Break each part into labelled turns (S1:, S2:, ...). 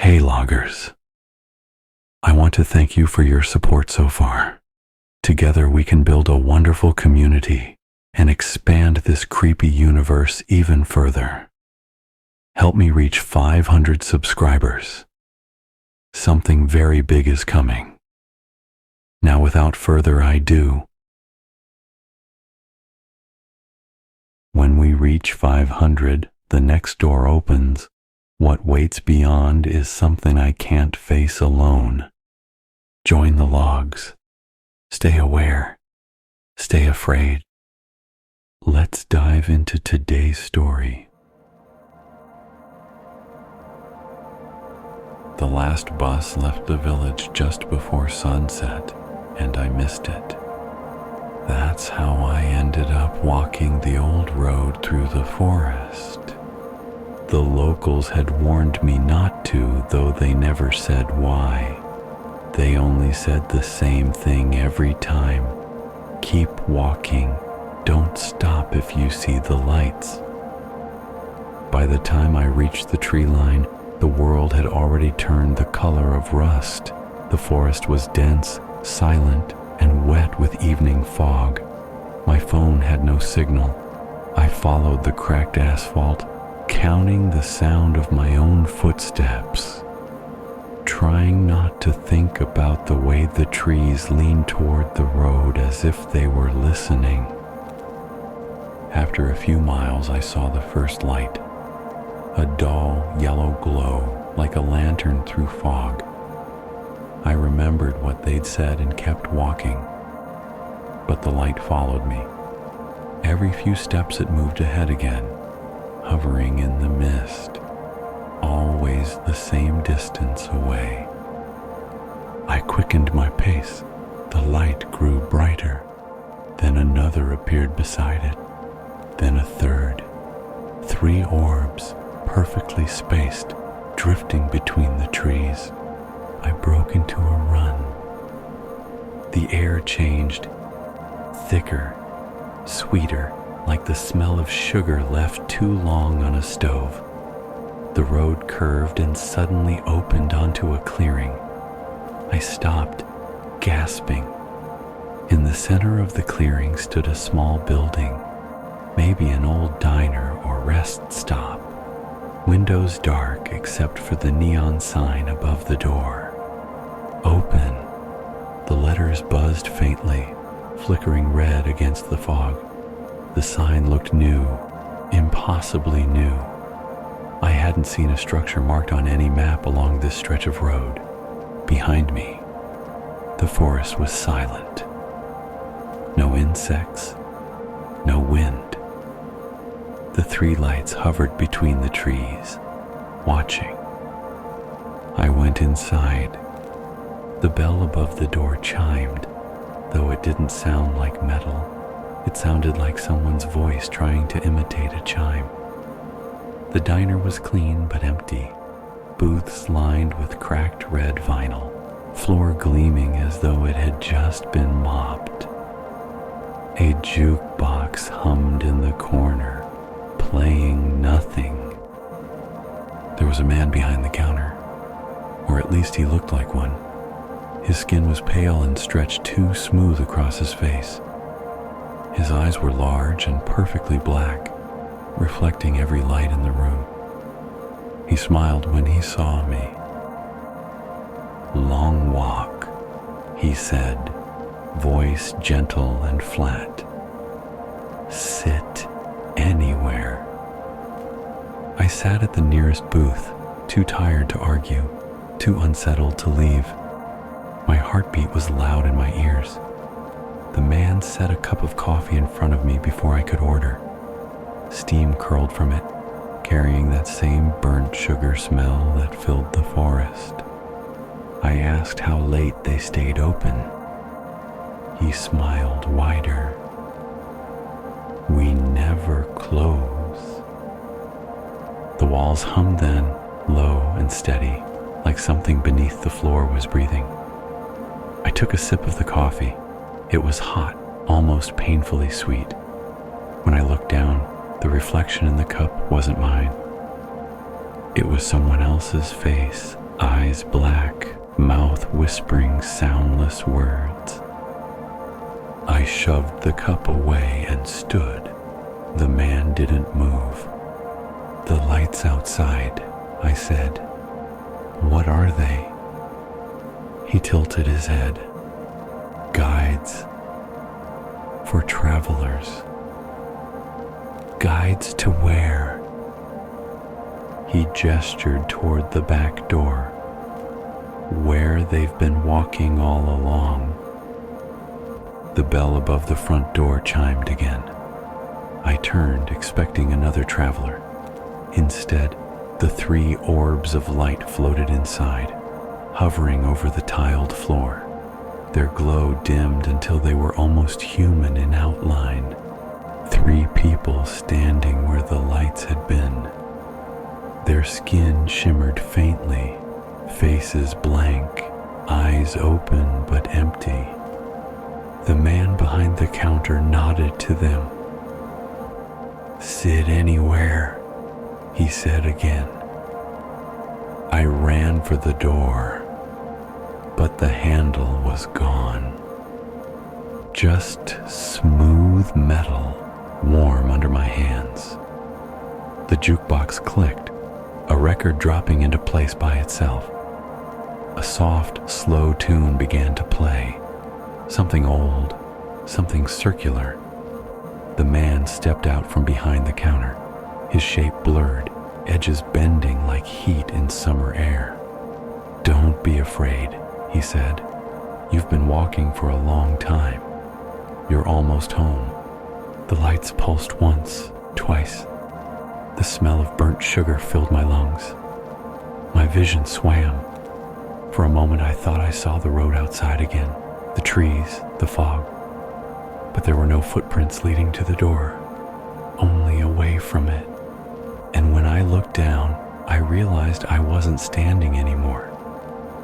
S1: Hey loggers, I want to thank you for your support so far. Together we can build a wonderful community and expand this creepy universe even further. Help me reach 500 subscribers. Something very big is coming. Now without further ado, when we reach 500, the next door opens. What waits beyond is something I can't face alone. Join the logs. Stay aware. Stay afraid. Let's dive into today's story. The last bus left the village just before sunset, and I missed it. That's how I ended up walking the old road through the forest. The locals had warned me not to, though they never said why. They only said the same thing every time. Keep walking. Don't stop if you see the lights. By the time I reached the tree line, the world had already turned the color of rust. The forest was dense, silent, and wet with evening fog. My phone had no signal. I followed the cracked asphalt, counting the sound of my own footsteps, trying not to think about the way the trees leaned toward the road as if they were listening. After a few miles, I saw the first light, a dull yellow glow like a lantern through fog. I remembered what they'd said and kept walking, but the light followed me. Every few steps it moved ahead again, hovering in the mist, always the same distance away. I quickened my pace. The light grew brighter. Then another appeared beside it. Then a third. 3 orbs, perfectly spaced, drifting between the trees. I broke into a run. The air changed, thicker, sweeter, like the smell of sugar left too long on a stove. The road curved and suddenly opened onto a clearing. I stopped, gasping. In the center of the clearing stood a small building, maybe an old diner or rest stop. Windows dark except for the neon sign above the door. Open. The letters buzzed faintly, flickering red against the fog. The sign looked new, impossibly new. I hadn't seen a structure marked on any map along this stretch of road. Behind me, the forest was silent. No insects, no wind. The 3 lights hovered between the trees, watching. I went inside. The bell above the door chimed, though it didn't sound like metal. It sounded like someone's voice trying to imitate a chime. The diner was clean but empty, booths lined with cracked red vinyl, floor gleaming as though it had just been mopped. A jukebox hummed in the corner, playing nothing. There was a man behind the counter, or at least he looked like one. His skin was pale and stretched too smooth across his face. His eyes were large and perfectly black, reflecting every light in the room. He smiled when he saw me. "Long walk," he said, voice gentle and flat. "Sit anywhere." I sat at the nearest booth, too tired to argue, too unsettled to leave. My heartbeat was loud in my ears. The man set a cup of coffee in front of me before I could order. Steam curled from it, carrying that same burnt sugar smell that filled the forest. I asked how late they stayed open. He smiled wider. "We never close." The walls hummed then, low and steady, like something beneath the floor was breathing. I took a sip of the coffee. It was hot, almost painfully sweet. When I looked down, the reflection in the cup wasn't mine. It was someone else's face, eyes black, mouth whispering soundless words. I shoved the cup away and stood. The man didn't move. "The lights outside," I said. "What are they?" He tilted his head. "Guides. For travelers." "Guides to where?" He gestured toward the back door. "Where they've been walking all along." The bell above the front door chimed again. I turned, expecting another traveler. Instead, the 3 orbs of light floated inside, hovering over the tiled floor. Their glow dimmed until they were almost human in outline. 3 people standing where the lights had been. Their skin shimmered faintly, faces blank, eyes open but empty. The man behind the counter nodded to them. "Sit anywhere," he said again. I ran for the door, but the handle was gone. Just smooth metal, warm under my hands. The jukebox clicked, a record dropping into place by itself. A soft, slow tune began to play. Something old, something circular. The man stepped out from behind the counter, his shape blurred, edges bending like heat in summer air. "Don't be afraid," he said. "You've been walking for a long time. You're almost home." The lights pulsed once, twice. The smell of burnt sugar filled my lungs. My vision swam. For a moment I thought I saw the road outside again, the trees, the fog. But there were no footprints leading to the door, only away from it. And when I looked down, I realized I wasn't standing anymore.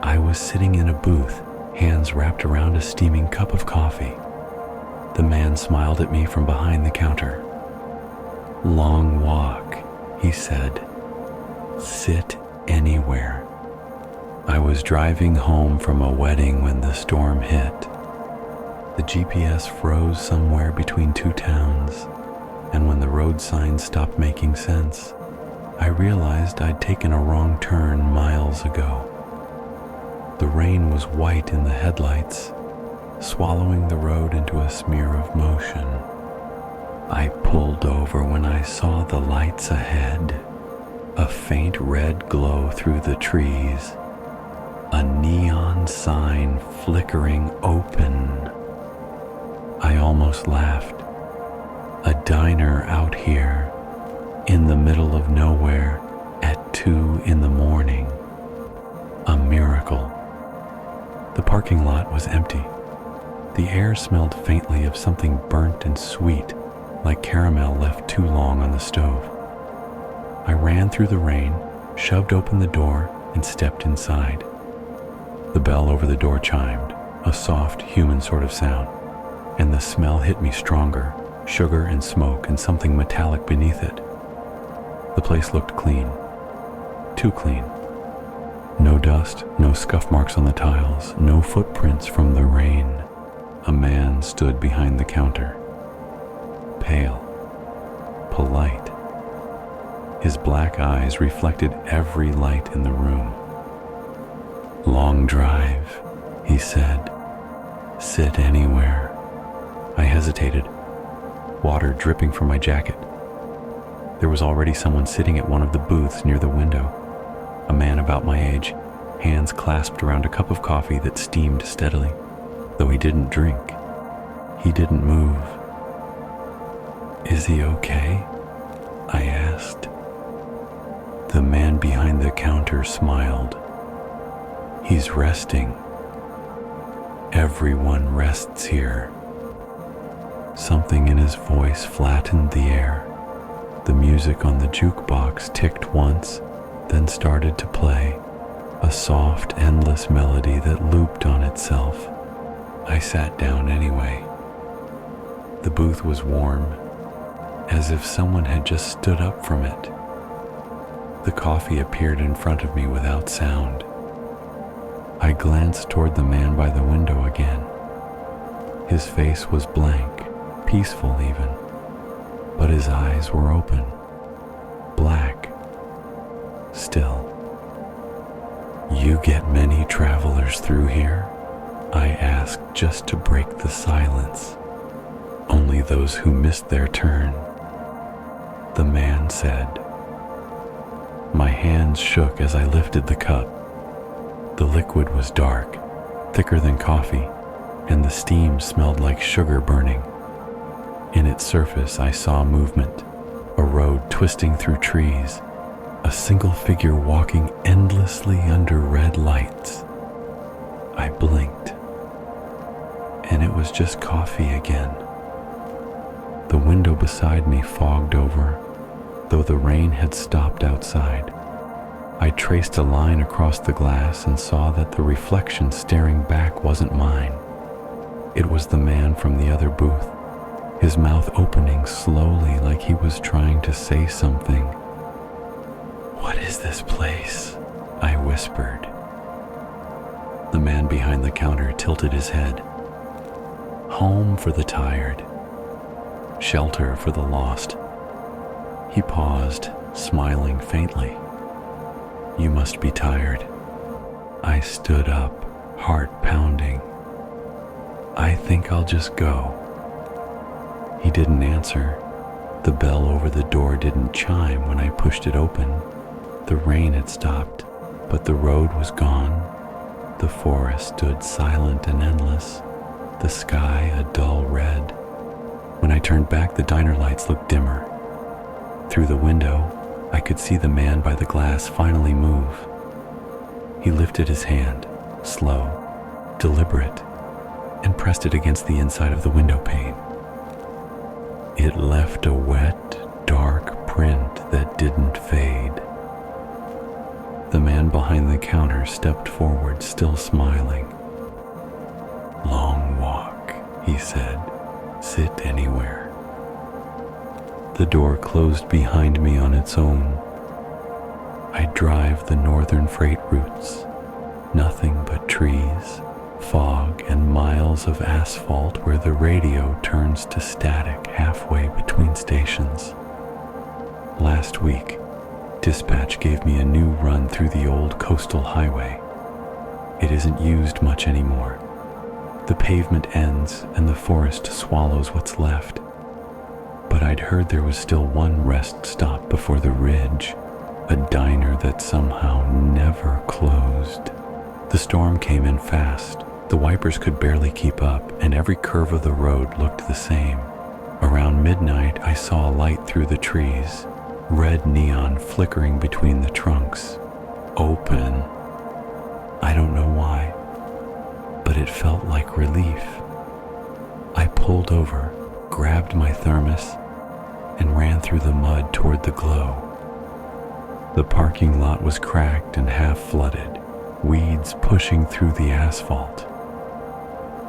S1: I was sitting in a booth, hands wrapped around a steaming cup of coffee. The man smiled at me from behind the counter. "Long walk," he said. "Sit anywhere." I was driving home from a wedding when the storm hit. The GPS froze somewhere between 2 towns, and when the road signs stopped making sense, I realized I'd taken a wrong turn miles ago. The rain was white in the headlights, swallowing the road into a smear of motion. I pulled over when I saw the lights ahead, a faint red glow through the trees, a neon sign flickering open. I almost laughed. A diner out here, in the middle of nowhere, at 2 in the morning. A miracle. The parking lot was empty. The air smelled faintly of something burnt and sweet, like caramel left too long on the stove. I ran through the rain, shoved open the door, and stepped inside. The bell over the door chimed, a soft, human sort of sound, and the smell hit me stronger, sugar and smoke and something metallic beneath it. The place looked clean. Too clean. No dust, no scuff marks on the tiles, no footprints from the rain. A man stood behind the counter. Pale. Polite. His black eyes reflected every light in the room. "Long drive," he said. "Sit anywhere." I hesitated, water dripping from my jacket. There was already someone sitting at one of the booths near the window, a man about my age, hands clasped around a cup of coffee that steamed steadily. Though he didn't drink, he didn't move. "Is he okay?" I asked. The man behind the counter smiled. "He's resting. Everyone rests here." Something in his voice flattened the air. The music on the jukebox ticked once, then started to play, a soft, endless melody that looped on itself. I sat down anyway. The booth was warm, as if someone had just stood up from it. The coffee appeared in front of me without sound, I glanced toward the man by the window again. His face was blank, peaceful even, but his eyes were open, black, still. "You get many travelers through here?" I asked just to break the silence. "Only those who missed their turn," the man said. My hands shook as I lifted the cup. The liquid was dark, thicker than coffee, and the steam smelled like sugar burning. In its surface I saw movement, a road twisting through trees, a single figure walking endlessly under red lights. I blinked, and it was just coffee again. The window beside me fogged over, though the rain had stopped outside. I traced a line across the glass and saw that the reflection staring back wasn't mine. It was the man from the other booth, his mouth opening slowly like he was trying to say something. "What is this place?" I whispered. The man behind the counter tilted his head. "Home for the tired, shelter for the lost." He paused, smiling faintly. "You must be tired." I stood up, heart pounding. "I think I'll just go." He didn't answer. The bell over the door didn't chime when I pushed it open. The rain had stopped, but the road was gone. The forest stood silent and endless, the sky a dull red. When I turned back, the diner lights looked dimmer. Through the window, I could see the man by the glass finally move. He lifted his hand, slow, deliberate, and pressed it against the inside of the window pane. It left a wet, dark print that didn't fade. The man behind the counter stepped forward, still smiling. "Long walk," he said. "Sit anywhere." The door closed behind me on its own. I drive the northern freight routes. Nothing but trees, fog, and miles of asphalt where the radio turns to static halfway between stations. Last week, dispatch gave me a new run through the old coastal highway. It isn't used much anymore. The pavement ends and the forest swallows what's left. But I'd heard there was still one rest stop before the ridge, a diner that somehow never closed. The storm came in fast. The wipers could barely keep up, and every curve of the road looked the same. Around midnight, I saw a light through the trees, red neon flickering between the trunks. Open. I don't know why, but it felt like relief. I pulled over, grabbed my thermos, and ran through the mud toward the glow. The parking lot was cracked and half flooded, weeds pushing through the asphalt.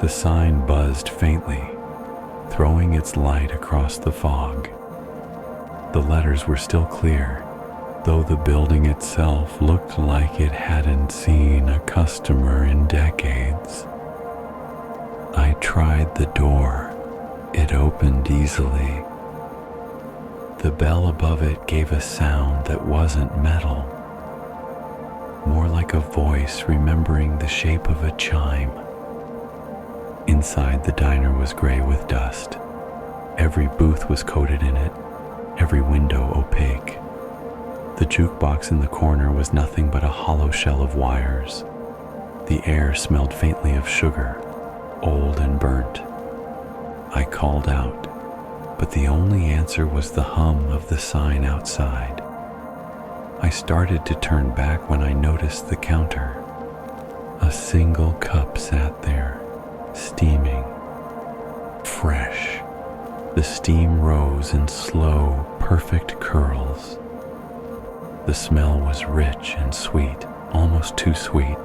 S1: The sign buzzed faintly, throwing its light across the fog. The letters were still clear, though the building itself looked like it hadn't seen a customer in decades. I tried the door. It opened easily. The bell above it gave a sound that wasn't metal, more like a voice remembering the shape of a chime. Inside the diner was gray with dust. Every booth was coated in it, every window opaque. The jukebox in the corner was nothing but a hollow shell of wires. The air smelled faintly of sugar, old and burnt. I called out, but the only answer was the hum of the sign outside. I started to turn back when I noticed the counter. A single cup sat there, steaming, fresh. The steam rose in slow, perfect curls. The smell was rich and sweet, almost too sweet.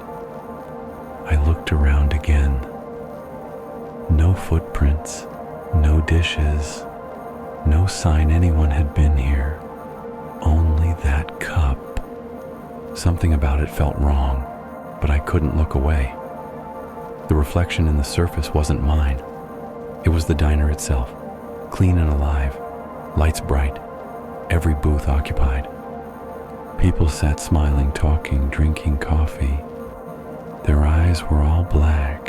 S1: I looked around again. No footprints, no dishes, no sign anyone had been here. Only that cup. Something about it felt wrong. but I couldn't look away. The reflection in the surface wasn't mine. It was the diner itself, clean and alive, lights bright, every booth occupied. People sat smiling, talking, drinking coffee. Their eyes were all black.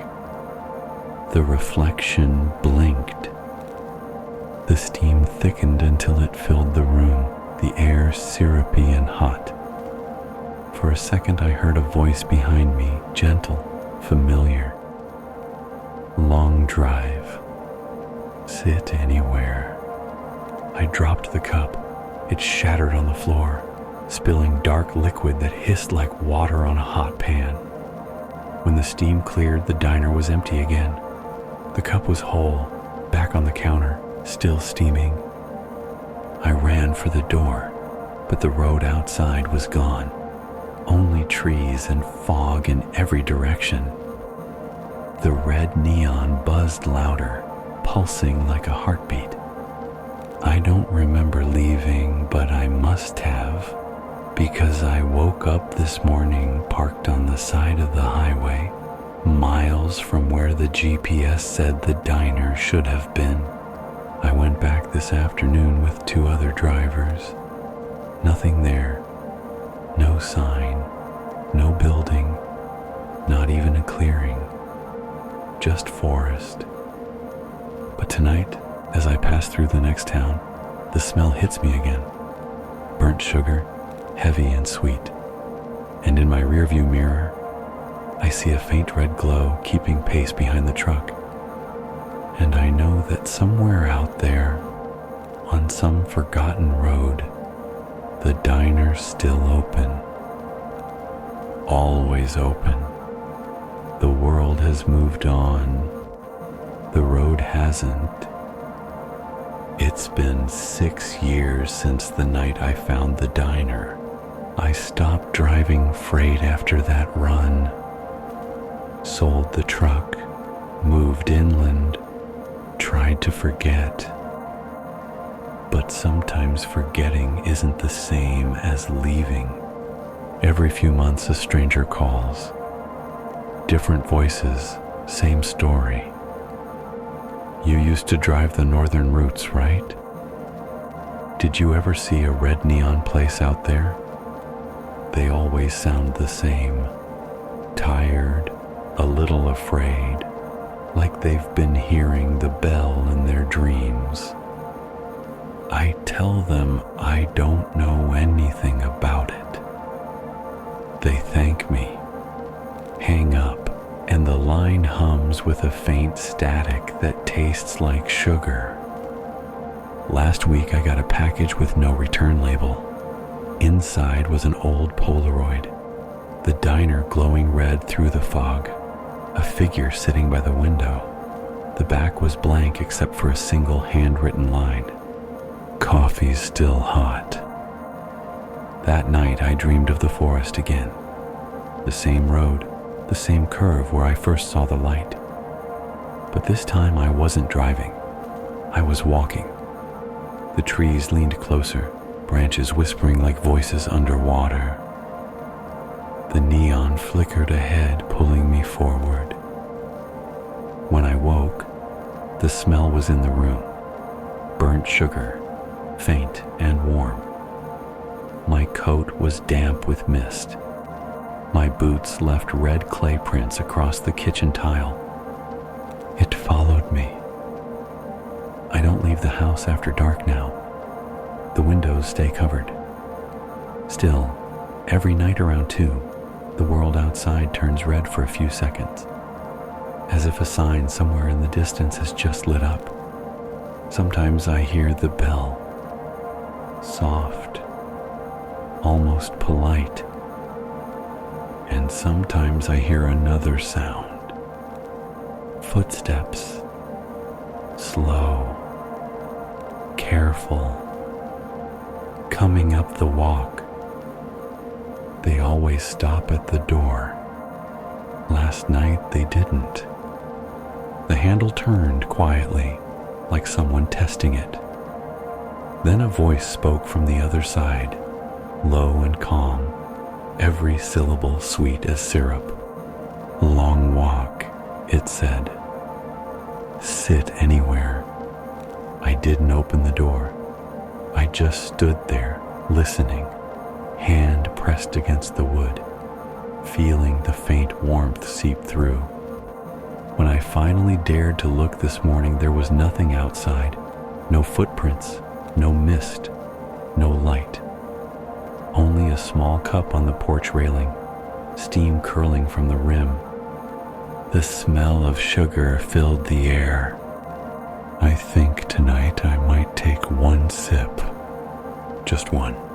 S1: The reflection blinked. The steam thickened until it filled the room, the air syrupy and hot. For a second I heard a voice behind me, gentle, familiar. Long drive. Sit anywhere. I dropped the cup. It shattered on the floor, spilling dark liquid that hissed like water on a hot pan. When the steam cleared, the diner was empty again. The cup was whole, back on the counter, still steaming. I ran for the door, but the road outside was gone. Only trees and fog in every direction. The red neon buzzed louder, pulsing like a heartbeat. I don't remember leaving, but I must have, because I woke up this morning parked on the side of the highway, miles from where the GPS said the diner should have been. I went back this afternoon with 2 other drivers. Nothing there. No sign. No building. Not even a clearing. Just forest. But tonight, as I pass through the next town, the smell hits me again. Burnt sugar, heavy and sweet. And in my rearview mirror, I see a faint red glow keeping pace behind the truck. And I know that somewhere out there, on some forgotten road, the diner's still open. Always open. The world has moved on. The road hasn't. It's been 6 years since the night I found the diner. I stopped driving freight after that run. Sold the truck, moved inland, tried to forget. But sometimes forgetting isn't the same as leaving. Every few months a stranger calls. Different voices, same story. You used to drive the northern routes, right? Did you ever see a red neon place out there? They always sound the same. Tired, a little afraid, like they've been hearing the bell in their dreams. I tell them I don't know anything about it. They thank me, hang up, and the line hums with a faint static that tastes like sugar. Last week I got a package with no return label. Inside was an old Polaroid, the diner glowing red through the fog, a figure sitting by the window. The back was blank except for a single handwritten line. Coffee's still hot. That night I dreamed of the forest again. The same road, the same curve where I first saw the light. But this time I wasn't driving. I was walking. The trees leaned closer, branches whispering like voices underwater. The neon flickered ahead, pulling me forward. When I woke, the smell was in the room. Burnt sugar, faint and warm. My coat was damp with mist. My boots left red clay prints across the kitchen tile. It followed me. I don't leave the house after dark now. The windows stay covered. Still, every night around 2, the world outside turns red for a few seconds, as if a sign somewhere in the distance has just lit up. Sometimes I hear the bell, soft, almost polite. And sometimes I hear another sound. Footsteps. Slow. Careful. Coming up the walk. They always stop at the door. Last night they didn't. The handle turned quietly, like someone testing it. Then a voice spoke from the other side, low and calm. every syllable sweet as syrup. Long walk, it said. Sit anywhere. I didn't open the door. I just stood there, listening, hand pressed against the wood, feeling the faint warmth seep through. When I finally dared to look this morning, there was nothing outside. No footprints, no mist, no light. Only a small cup on the porch railing, steam curling from the rim. The smell of sugar filled the air. I think tonight I might take one sip. Just one.